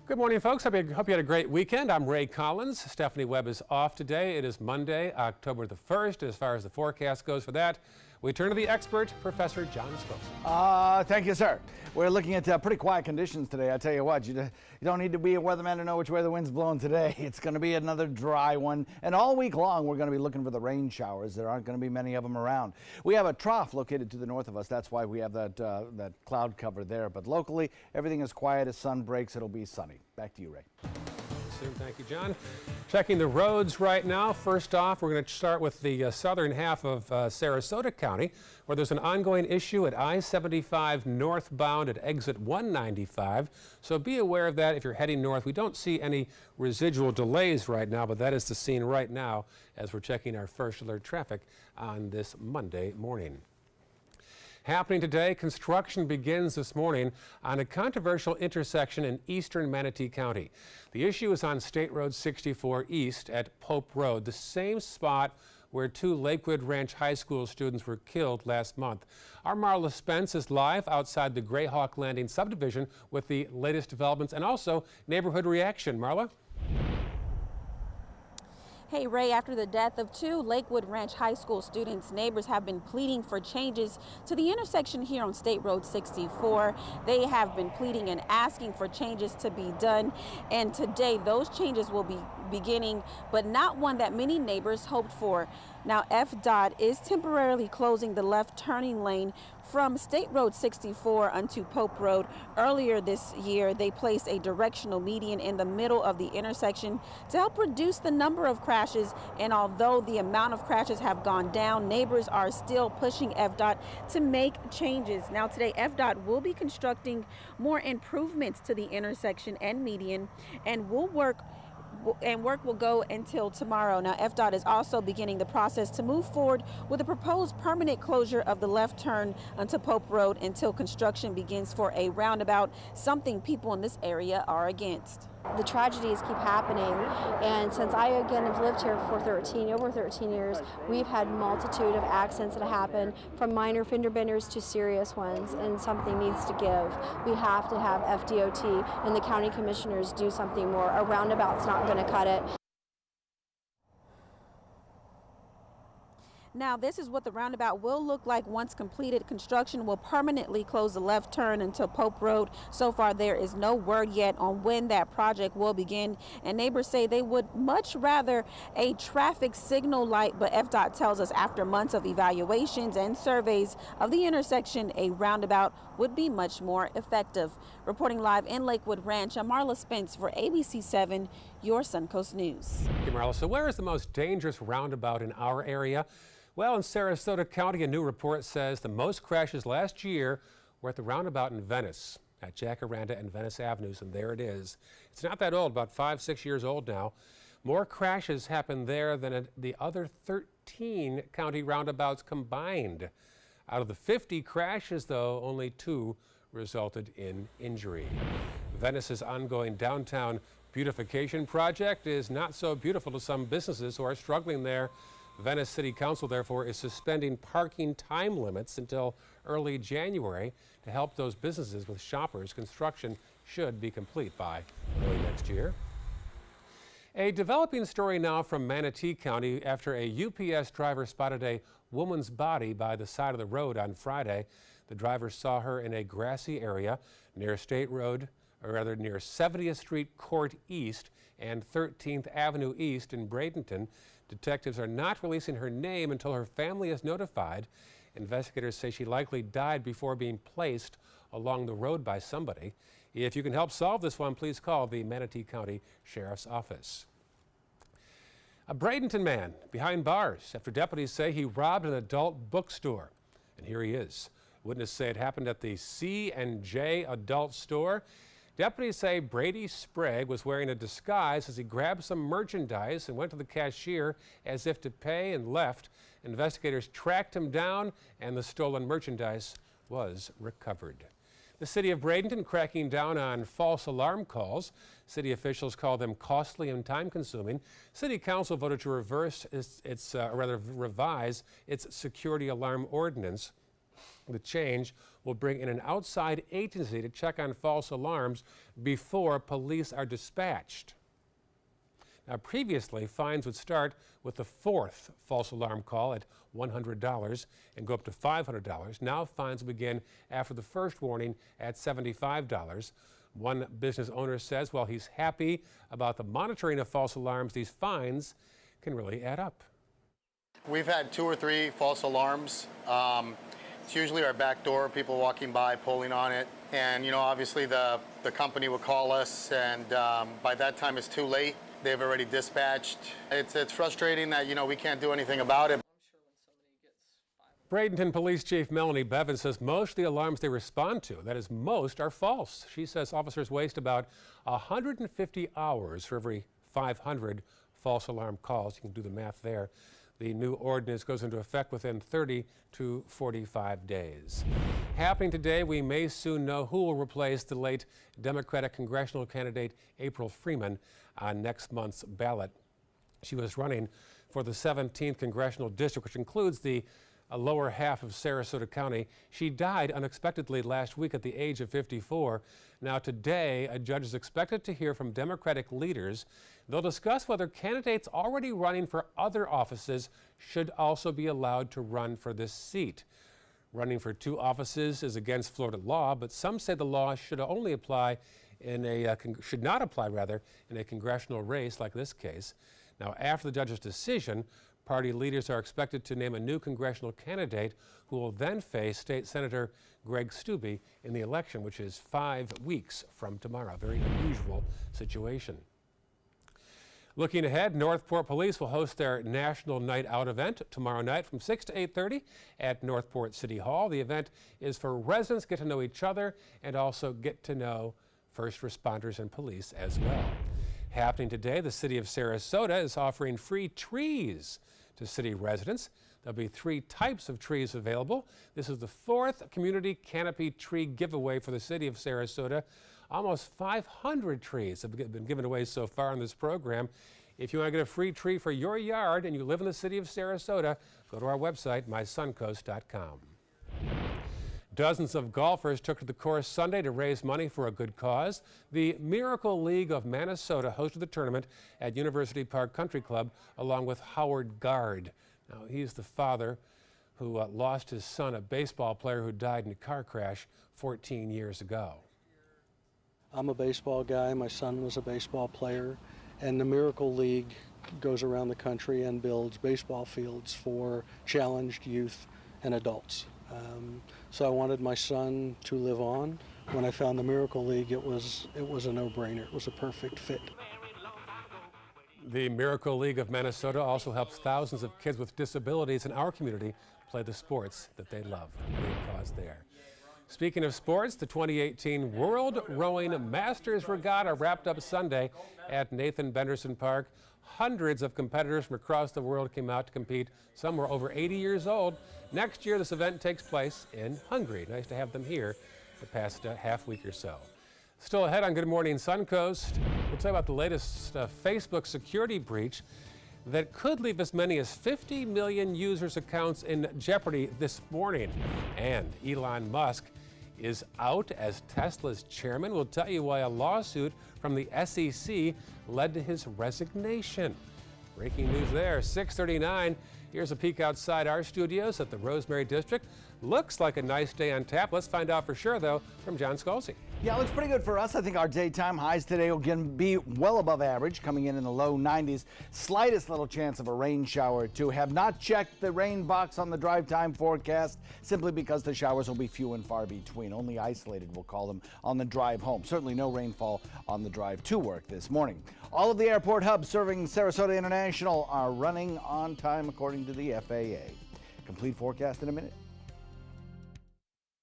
Good morning, folks. Hope you had a great weekend. I'm Ray Collins. Stephanie Webb is off today. It is Monday, October the 1st. As far as the forecast goes for that, we turn to the expert, Professor John Spokes. Thank you, sir. We're looking at pretty quiet conditions today. I tell you what, you don't need to be a weatherman to know which way the wind's blowing today. It's going to be another dry one. And all week long, we're going to be looking for the rain showers. There aren't going to be many of them around. We have a trough located to the north of us. That's why we have that cloud cover there. But locally, everything is quiet. As sun breaks, it'll be sunny. Back to you, Ray. Thank you, John. Checking the roads right now. First off, we're going to start with the southern half of Sarasota County, where there's an ongoing issue at I-75 northbound at exit 195. So be aware of that if you're heading north. We don't see any residual delays right now, but that is the scene right now as we're checking our first alert traffic on this Monday morning. Happening today, construction begins this morning on a controversial intersection in eastern Manatee County. The issue is on State Road 64 East at Pope Road, the same spot where 2 Lakewood Ranch High School students were killed last month. Our Marla Spence is live outside the Greyhawk Landing subdivision with the latest developments and also neighborhood reaction. Marla? Hey, Ray, after the death of 2 Lakewood Ranch High School students, neighbors have been pleading for changes to the intersection here on State Road 64. They have been pleading and asking for changes to be done. And today, those changes will be beginning, but not one that many neighbors hoped for. Now, FDOT is temporarily closing the left turning lane from State Road 64 onto Pope Road. Earlier this year, they placed a directional median in the middle of the intersection to help reduce the number of crashes. And although the amount of crashes have gone down, neighbors are still pushing FDOT to make changes. Now today, FDOT will be constructing more improvements to the intersection and median, and work will go until tomorrow. Now, FDOT is also beginning the process to move forward with a proposed permanent closure of the left turn onto Pope Road until construction begins for a roundabout, something people in this area are against. The tragedies keep happening, and since I again have lived here for over 13 years, we've had multitude of accidents that happen, from minor fender benders to serious ones, and something needs to give. We have to have FDOT and the county commissioners do something more. A roundabout's not going to cut it. Now, this is what the roundabout will look like once completed. Construction will permanently close the left turn until Pope Road. So far, there is no word yet on when that project will begin. And neighbors say they would much rather a traffic signal light, but FDOT tells us after months of evaluations and surveys of the intersection, a roundabout would be much more effective. Reporting live in Lakewood Ranch, I'm Marla Spence for ABC7, your Suncoast News. Thank you, Marla. So where is the most dangerous roundabout in our area? Well, in Sarasota County, a new report says the most crashes last year were at the roundabout in Venice, at Jacaranda and Venice Avenues, and there it is. It's not that old, about 5-6 years old now. More crashes happened there than at the other 13 county roundabouts combined. Out of the 50 crashes, though, only 2 resulted in injury. Venice's ongoing downtown beautification project is not so beautiful to some businesses who are struggling there. Venice City Council, therefore, is suspending parking time limits until early January to help those businesses with shoppers. Construction should be complete by early next year. A developing story now from Manatee County after a UPS driver spotted a woman's body by the side of the road on Friday. The driver saw her in a grassy area near State Road, or rather near 70th Street Court East and 13th Avenue East in Bradenton. Detectives are not releasing her name until her family is notified. Investigators say she likely died before being placed along the road by somebody. If you can help solve this one, please call the Manatee County Sheriff's Office. A Bradenton man behind bars after deputies say he robbed an adult bookstore. And here he is. Witnesses say it happened at the C&J Adult Store. Deputies say Brady Sprague was wearing a disguise as he grabbed some merchandise and went to the cashier as if to pay and left. Investigators tracked him down and the stolen merchandise was recovered. The city of Bradenton cracking down on false alarm calls. City officials call them costly and time-consuming. City Council voted to revise its security alarm ordinance. The change will bring in an outside agency to check on false alarms before police are dispatched. Now, previously, fines would start with the fourth false alarm call at $100 and go up to $500. Now, fines will begin after the first warning at $75. One business owner says while he's happy about the monitoring of false alarms, these fines can really add up. We've had 2 or 3 false alarms. It's usually our back door, people walking by, pulling on it. And, you know, obviously the company will call us, and by that time it's too late. They've already dispatched. It's frustrating that, you know, we can't do anything about it. Bradenton Police Chief Melanie Bevan says most of the alarms they respond to, that is most, are false. She says officers waste about 150 hours for every 500 false alarm calls. You can do the math there. The new ordinance goes into effect within 30 to 45 days. Happening today, we may soon know who will replace the late Democratic congressional candidate April Freeman on next month's ballot. She was running for the 17th congressional district, which includes the lower half of Sarasota County. She died unexpectedly last week at the age of 54. Now today, a judge is expected to hear from Democratic leaders. They'll discuss whether candidates already running for other offices should also be allowed to run for this seat. Running for 2 offices is against Florida law, but some say the law should only apply should not apply in a congressional race like this case. Now, after the judge's decision, party leaders are expected to name a new congressional candidate who will then face State Senator Greg Steube in the election, which is 5 weeks from tomorrow. Very unusual situation. Looking ahead, Northport Police will host their National Night Out event tomorrow night from 6 to 8:30 at Northport City Hall. The event is for residents to get to know each other and also get to know first responders and police as well. Happening today, the city of Sarasota is offering free trees to city residents. There'll be 3 types of trees available. This is the 4th community canopy tree giveaway for the city of Sarasota. Almost 500 trees have been given away so far in this program. If you want to get a free tree for your yard and you live in the city of Sarasota, go to our website, mysuncoast.com. Dozens of golfers took to the course Sunday to raise money for a good cause. The Miracle League of Minnesota hosted the tournament at University Park Country Club along with Howard Gard. Now, he's the father who lost his son, a baseball player who died in a car crash 14 years ago. I'm a baseball guy. My son was a baseball player. And the Miracle League goes around the country and builds baseball fields for challenged youth and adults. So I wanted my son to live on. When I found the Miracle League, it was a no-brainer. It was a perfect fit. The Miracle League of Minnesota also helps thousands of kids with disabilities in our community play the sports that they love. Great cause there. Speaking of sports, the 2018 World Rowing Masters Regatta wrapped up Sunday at Nathan Benderson Park. Hundreds of competitors from across the world came out to compete. Some were over 80 years old. Next year, this event takes place in Hungary. Nice to have them here the past half week or so. Still ahead on Good Morning Suncoast, we'll tell you about the latest Facebook security breach that could leave as many as 50 million users' accounts in jeopardy this morning. And Elon Musk is out as Tesla's chairman. We'll tell you why a lawsuit from the SEC led to his resignation. Breaking news there, 6:39. Here's a peek outside our studios at the Rosemary District. Looks like a nice day on tap. Let's find out for sure, though, from John Scalzi. Yeah, it looks pretty good for us. I think our daytime highs today will again be well above average, coming in the low 90s. Slightest little chance of a rain shower or two. Have not checked the rain box on the drive time forecast, simply because the showers will be few and far between. Only isolated, we'll call them, on the drive home. Certainly no rainfall on the drive to work this morning. All of the airport hubs serving Sarasota International are running on time, according to the FAA. Complete forecast in a minute.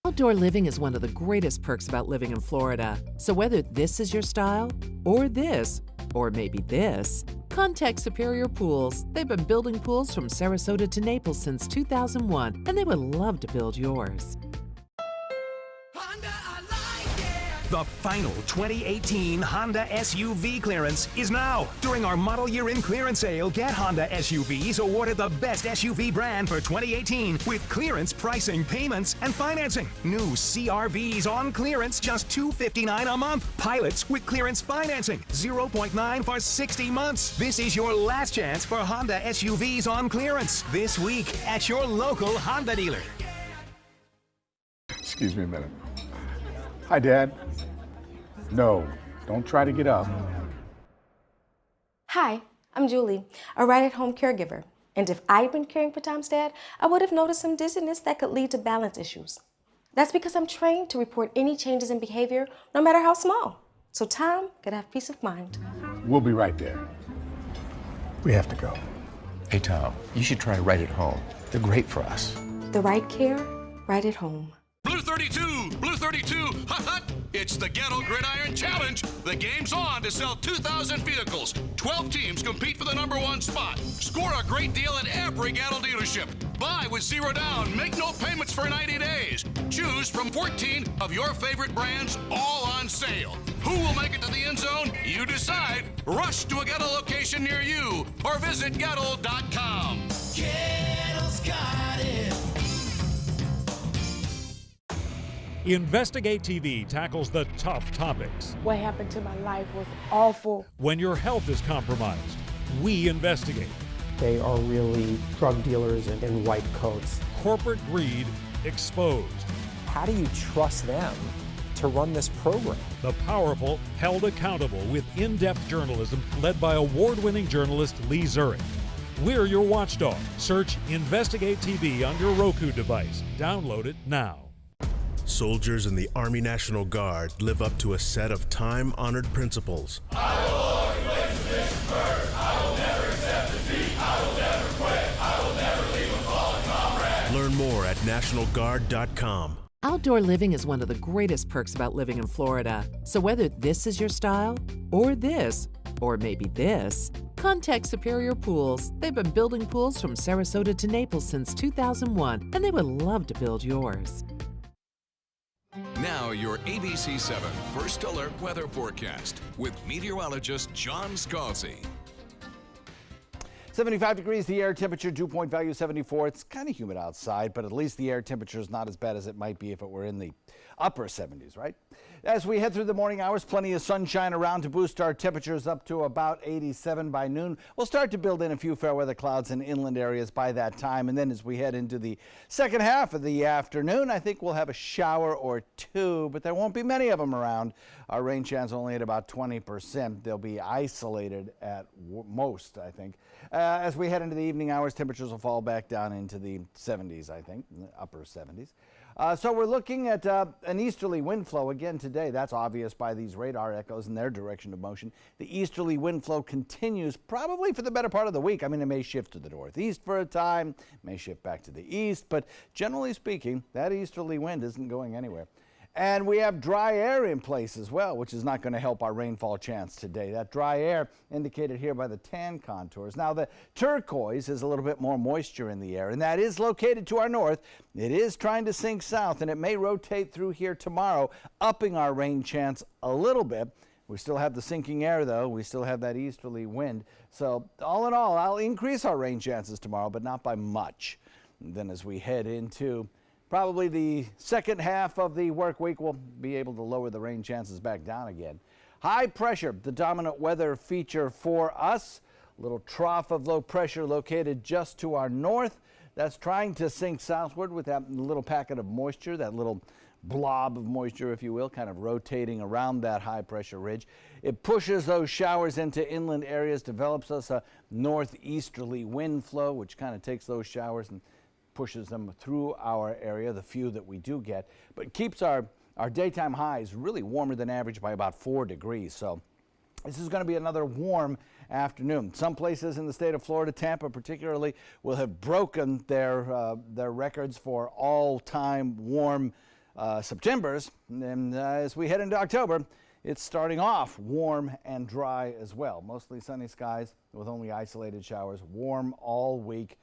Outdoor living is one of the greatest perks about living in Florida. So whether this is your style, or this, or maybe this, contact Superior Pools. They've been building pools from Sarasota to Naples since 2001, and they would love to build yours. The final 2018 Honda SUV clearance is now. During our model year in clearance sale, get Honda SUVs awarded the best SUV brand for 2018 with clearance pricing, payments, and financing. New CR-Vs on clearance, just $259 a month. Pilots with clearance financing, 0.9 for 60 months. This is your last chance for Honda SUVs on clearance this week at your local Honda dealer. Excuse me a minute. Hi, Dad. No, don't try to get up. Hi, I'm Julie, a right-at-home caregiver. And if I'd been caring for Tom's dad, I would have noticed some dizziness that could lead to balance issues. That's because I'm trained to report any changes in behavior, no matter how small, so Tom could have peace of mind. We'll be right there. We have to go. Hey, Tom, you should try Right at Home. They're great for us. The right care, right at home. Blue 32, Blue 32, hot, hot. It's the Ghetto Gridiron Challenge. The game's on to sell 2,000 vehicles. 12 teams compete for the #1 spot. Score a great deal at every Ghetto dealership. Buy with 0 down. Make no payments for 90 days. Choose from 14 of your favorite brands, all on sale. Who will make it to the end zone? You decide. Rush to a Ghetto location near you or visit Ghetto.com. Ghetto's got it. Investigate TV tackles the tough topics. What happened to my life was awful. When your health is compromised, we investigate. They are really drug dealers in white coats. Corporate greed exposed. How do you trust them to run this program? The powerful held accountable with in-depth journalism led by award-winning journalist Lee Zurich. We're your watchdog. Search Investigate TV on your Roku device. Download it now. Soldiers in the Army National Guard live up to a set of time-honored principles. I will always place the mission first. I will never accept defeat. I will never quit. I will never leave a fallen comrade. Learn more at nationalguard.com. Outdoor living is one of the greatest perks about living in Florida. So whether this is your style, or this, or maybe this, contact Superior Pools. They've been building pools from Sarasota to Naples since 2001, and they would love to build yours. Now your ABC 7 First Alert Weather Forecast with meteorologist John Scalzi. 75 degrees, the air temperature, dew point value 74. It's kind of humid outside, but at least the air temperature is not as bad as it might be if it were in the upper 70s, right? As we head through the morning hours, plenty of sunshine around to boost our temperatures up to about 87 by noon. We'll start to build in a few fair weather clouds in inland areas by that time. And then as we head into the second half of the afternoon, I think we'll have a shower or two, but there won't be many of them around. Our rain chance only at about 20%. They'll be isolated at most, I think. As we head into the evening hours, temperatures will fall back down into the 70s, I think, upper 70s. So we're looking at an easterly wind flow again today. That's obvious by these radar echoes and their direction of motion. The easterly wind flow continues probably for the better part of the week. I mean, it may shift to the northeast for a time, may shift back to the east, but generally speaking, that easterly wind isn't going anywhere. And we have dry air in place as well, which is not going to help our rainfall chance today. That dry air indicated here by the tan contours. Now, the turquoise is a little bit more moisture in the air, and that is located to our north. It is trying to sink south, and it may rotate through here tomorrow, upping our rain chance a little bit. We still have the sinking air, though. We still have that easterly wind. So all in all, I'll increase our rain chances tomorrow, but not by much. And then as we head into probably the second half of the work week, we'll be able to lower the rain chances back down again. High pressure, the dominant weather feature for us. A little trough of low pressure located just to our north. That's trying to sink southward with that little packet of moisture, that little blob of moisture, if you will, kind of rotating around that high pressure ridge. It pushes those showers into inland areas, develops us a northeasterly wind flow, which kind of takes those showers and pushes them through our area, the few that we do get, but keeps our daytime highs really warmer than average by about 4 degrees. So this is going to be another warm afternoon. Some places in the state of Florida, Tampa particularly, will have broken their records for all-time warm Septembers. And as we head into October, it's starting off warm and dry as well. Mostly sunny skies with only isolated showers, warm all week.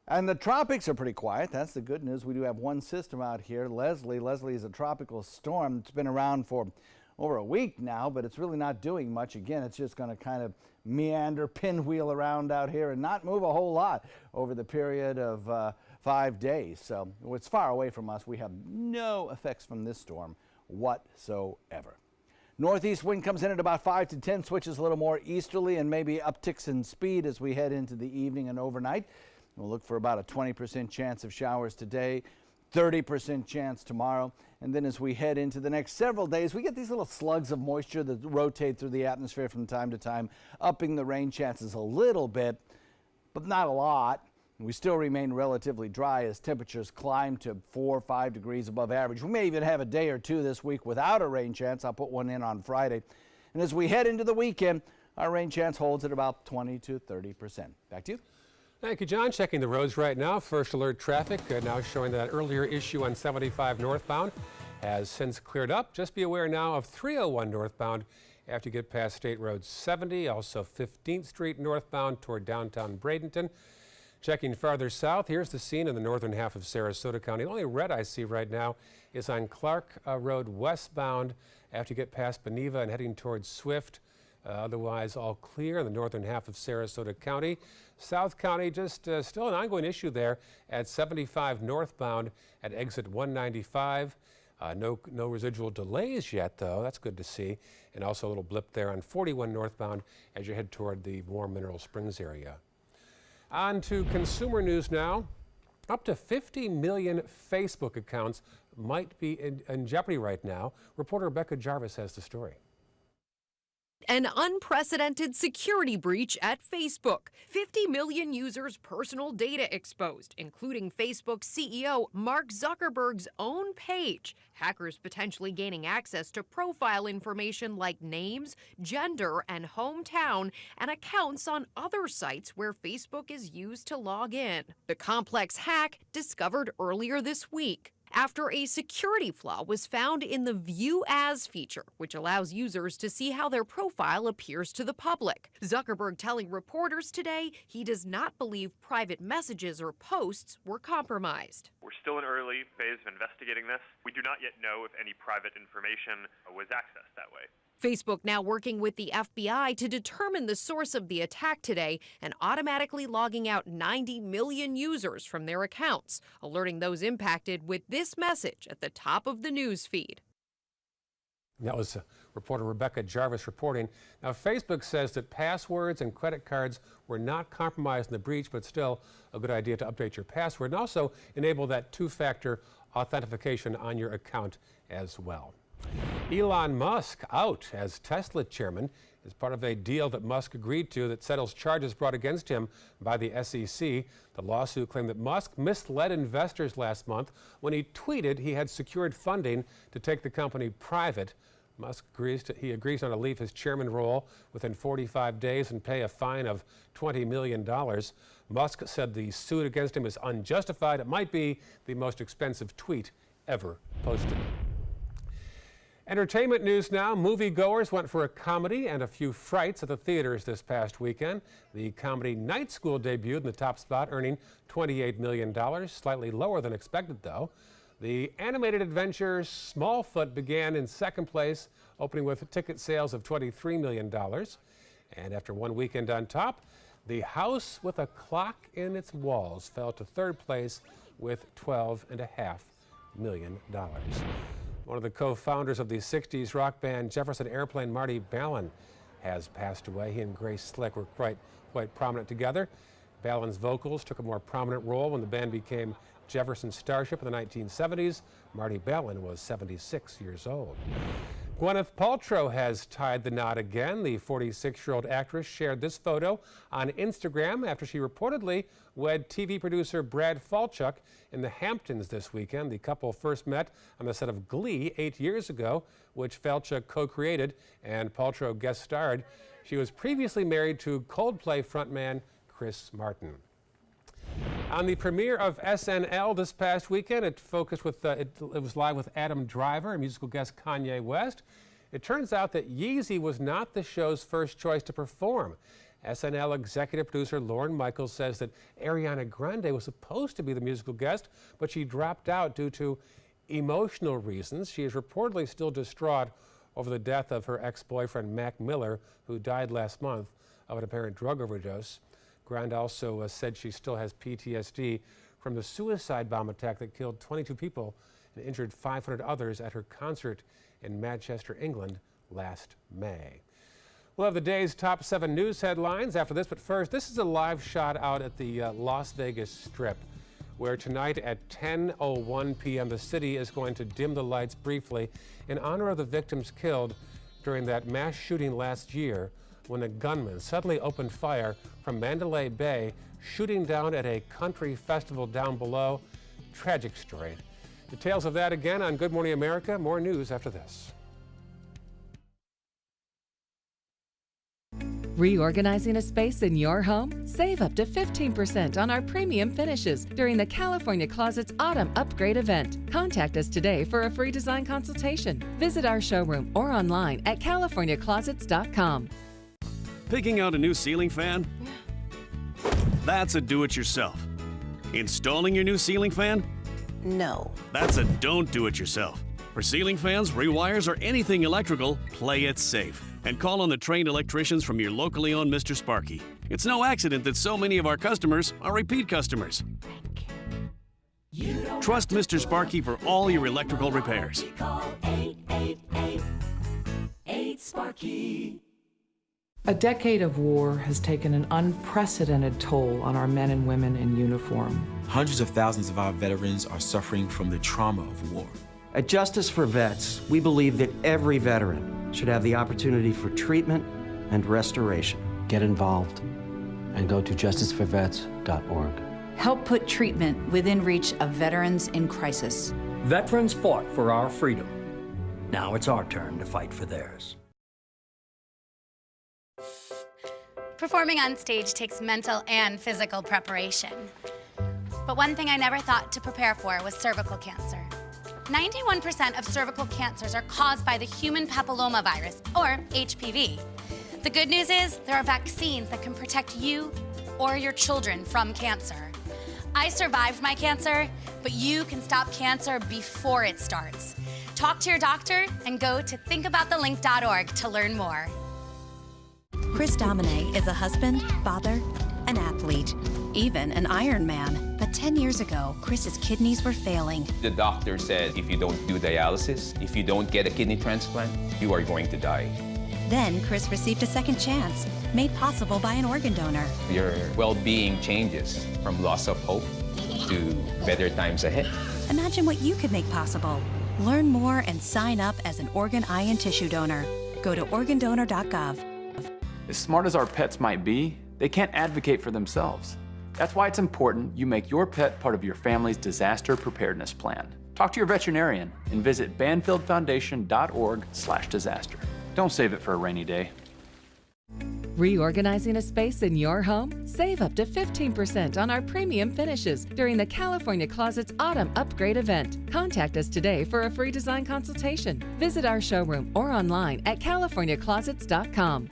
And the tropics are pretty quiet. That's the good news. We do have one system out here, Leslie. Leslie is a tropical storm. It's been around for over a week now, but it's really not doing much. Again, it's just going to kind of meander, pinwheel around out here and not move a whole lot over the period of 5 days. So it's far away from us. We have no effects from this storm whatsoever. Northeast wind comes in at about 5 to 10, switches a little more easterly and maybe upticks in speed as we head into the evening and overnight. We'll look for about a 20% chance of showers today, 30% chance tomorrow. And then as we head into the next several days, we get these little slugs of moisture that rotate through the atmosphere from time to time, upping the rain chances a little bit, but not a lot. We still remain relatively dry as temperatures climb to 4 or 5 degrees above average. We may even have a day or two this week without a rain chance. I'll put one in on Friday. And as we head into the weekend, our rain chance holds at about 20 to 30%. Back to you. Thank you, John. Checking the roads right now. First alert traffic now showing that earlier issue on 75 northbound has since cleared up. Just be aware now of 301 northbound after you get past State Road 70, also 15th Street northbound toward downtown Bradenton. Checking farther south, here's the scene in the northern half of Sarasota County. The only red I see right now is on Clark Road westbound after you get past Beneva and heading towards Swift. Otherwise, all clear in the northern half of Sarasota County. South County, just still an ongoing issue there at 75 northbound at exit 195. No residual delays yet, though. That's good to see. And also a little blip there on 41 northbound as you head toward the warm Mineral Springs area. On to consumer news now. Up to 50 million Facebook accounts might be in jeopardy right now. Reporter Rebecca Jarvis has the story. An unprecedented security breach at Facebook. 50 million users' personal data exposed, including Facebook's CEO Mark Zuckerberg's own page. Hackers potentially gaining access to profile information like names, gender, and hometown, and accounts on other sites where Facebook is used to log in. The complex hack discovered earlier this week after a security flaw was found in the View As feature, which allows users to see how their profile appears to the public. Zuckerberg telling reporters today he does not believe private messages or posts were compromised. We're still in early phase of investigating this. We do not yet know if any private information was accessed that way. Facebook now working with the FBI to determine the source of the attack today and automatically logging out 90 million users from their accounts, alerting those impacted with this message at the top of the news feed. That was reporter Rebecca Jarvis reporting. Now, Facebook says that passwords and credit cards were not compromised in the breach, but still a good idea to update your password and also enable that two-factor authentication on your account as well. Elon Musk out as Tesla chairman as part of a deal that Musk agreed to that settles charges brought against him by the SEC. The lawsuit claimed that Musk misled investors last month when he tweeted he had secured funding to take the company private. Musk agrees now to leave his chairman role within 45 days and pay a fine of $20 million. Musk said the suit against him is unjustified. It might be the most expensive tweet ever posted. Entertainment news now. Moviegoers went for a comedy and a few frights at the theaters this past weekend. The comedy Night School debuted in the top spot, earning $28 million, slightly lower than expected, though. The animated adventure Smallfoot began in second place, opening with ticket sales of $23 million. And after one weekend on top, The House with a Clock in Its Walls fell to third place with $12.5 million. One of the co-founders of the 60s rock band Jefferson Airplane, Marty Balin, has passed away. He and Grace Slick were quite prominent together. Balin's vocals took a more prominent role when the band became Jefferson Starship in the 1970s. Marty Balin was 76 years old. Gwyneth Paltrow has tied the knot again. The 46-year-old actress shared this photo on Instagram after she reportedly wed TV producer Brad Falchuk in the Hamptons this weekend. The couple first met on the set of Glee 8 years ago, which Falchuk co-created and Paltrow guest starred. She was previously married to Coldplay frontman Chris Martin. On the premiere of SNL this past weekend, it was live with Adam Driver and musical guest Kanye West. It turns out that Yeezy was not the show's first choice to perform. SNL executive producer Lorne Michaels says that Ariana Grande was supposed to be the musical guest, but she dropped out due to emotional reasons. She is reportedly still distraught over the death of her ex-boyfriend Mac Miller, who died last month of an apparent drug overdose. Grande also said she still has PTSD from the suicide bomb attack that killed 22 people and injured 500 others at her concert in Manchester, England last May. We'll have the day's top 7 news headlines after this, but first, this is a live shot out at the Las Vegas Strip, where tonight at 10:01 p.m. the city is going to dim the lights briefly in honor of the victims killed during that mass shooting last year, when a gunman suddenly opened fire from Mandalay Bay, shooting down at a country festival down below. Tragic story. Details of that again on Good Morning America. More news after this. Reorganizing a space in your home? Save up to 15% on our premium finishes during the California Closets Autumn Upgrade event. Contact us today for a free design consultation. Visit our showroom or online at californiaclosets.com. Picking out a new ceiling fan? That's a do-it-yourself. Installing your new ceiling fan? No. That's a don't do-it-yourself. For ceiling fans, rewires, or anything electrical, play it safe. And call on the trained electricians from your locally owned Mr. Sparky. It's no accident that so many of our customers are repeat customers. Trust Mr. Sparky for all your electrical repairs. Call 888-8-SPARKY. A decade of war has taken an unprecedented toll on our men and women in uniform. Hundreds of thousands of our veterans are suffering from the trauma of war. At Justice for Vets, we believe that every veteran should have the opportunity for treatment and restoration. Get involved and go to justiceforvets.org. Help put treatment within reach of veterans in crisis. Veterans fought for our freedom. Now it's our turn to fight for theirs. Performing on stage takes mental and physical preparation. But one thing I never thought to prepare for was cervical cancer. 91% of cervical cancers are caused by the human papillomavirus, or HPV. The good news is there are vaccines that can protect you or your children from cancer. I survived my cancer, but you can stop cancer before it starts. Talk to your doctor and go to thinkaboutthelink.org to learn more. Chris Domine is a husband, father, an athlete, even an Ironman. But 10 years ago, Chris's kidneys were failing. The doctor said if you don't do dialysis, if you don't get a kidney transplant, you are going to die. Then Chris received a second chance, made possible by an organ donor. Your well-being changes from loss of hope to better times ahead. Imagine what you could make possible. Learn more and sign up as an organ, eye, and tissue donor. Go to organdonor.gov. As smart as our pets might be, they can't advocate for themselves. That's why it's important you make your pet part of your family's disaster preparedness plan. Talk to your veterinarian and visit banfieldfoundation.org/disaster. Don't save it for a rainy day. Reorganizing a space in your home? Save up to 15% on our premium finishes during the California Closets Autumn Upgrade event. Contact us today for a free design consultation. Visit our showroom or online at californiaclosets.com.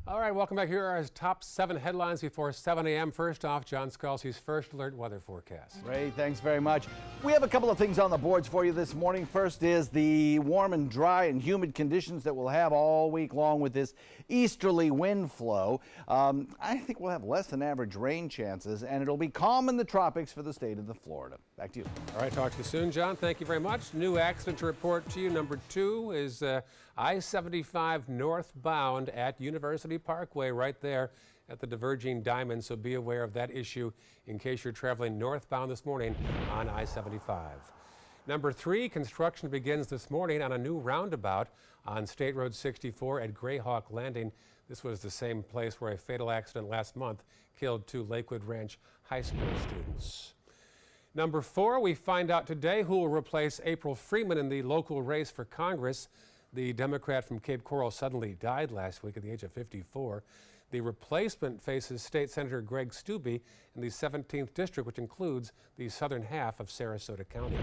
All right, welcome back. Here are our top 7 headlines before 7 a.m. First off, John Scalzi's first alert weather forecast. Ray, thanks very much. We have a couple of things on the boards for you this morning. First is the warm and dry and humid conditions that we'll have all week long with this easterly wind flow. I think we'll have less than average rain chances, and it'll be calm in the tropics for the state of the Florida. Back to you. All right, talk to you soon, John. Thank you very much. New accident to report to you. Number 2 is I-75 northbound at University Parkway, right there at the diverging diamond. So be aware of that issue in case you're traveling northbound this morning on I-75. Number 3, construction begins this morning on a new roundabout on State Road 64 at Greyhawk Landing. This was the same place where a fatal accident last month killed 2 Lakewood Ranch high school students. Number 4, we find out today who will replace April Freeman in the local race for Congress. The Democrat from Cape Coral suddenly died last week at the age of 54. The replacement faces State Senator Greg Stubbe in the 17th District, which includes the southern half of Sarasota County.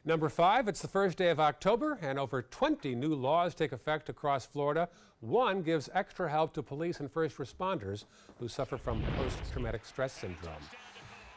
Number 5, it's the first day of October, and over 20 new laws take effect across Florida. One gives extra help to police and first responders who suffer from post-traumatic stress syndrome.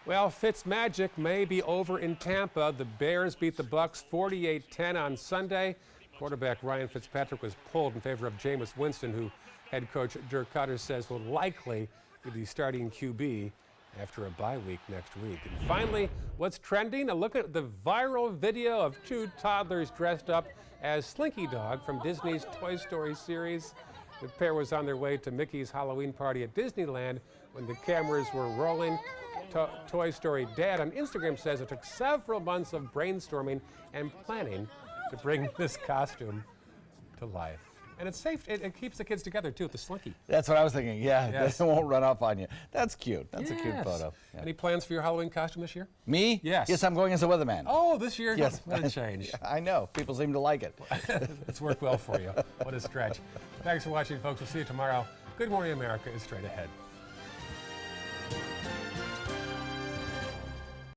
Well, Fitzmagic may be over in Tampa. The Bears beat the Bucks 48-10 on Sunday. Quarterback Ryan Fitzpatrick was pulled in favor of Jameis Winston, who head coach Dirk Koetter says will likely be the starting QB after a bye week next week. And finally, what's trending? A look at the viral video of 2 toddlers dressed up as Slinky Dog from Disney's Toy Story series. The pair was on their way to Mickey's Halloween party at Disneyland when the cameras were rolling. Toy Story Dad on Instagram says it took several months of brainstorming and planning to bring this costume to life. And it's safe. It keeps the kids together, too, the Slinky. That's what I was thinking. Yeah, Yes. They won't run off on you. That's cute. That's a cute photo. Yeah. Any plans for your Halloween costume this year? Me? Yes. Yes, I'm going as a weatherman. Oh, this year? Yes. What a change. I know. People seem to like it. It's worked well for you. What a stretch. Thanks for watching, folks. We'll see you tomorrow. Good Morning America is straight ahead.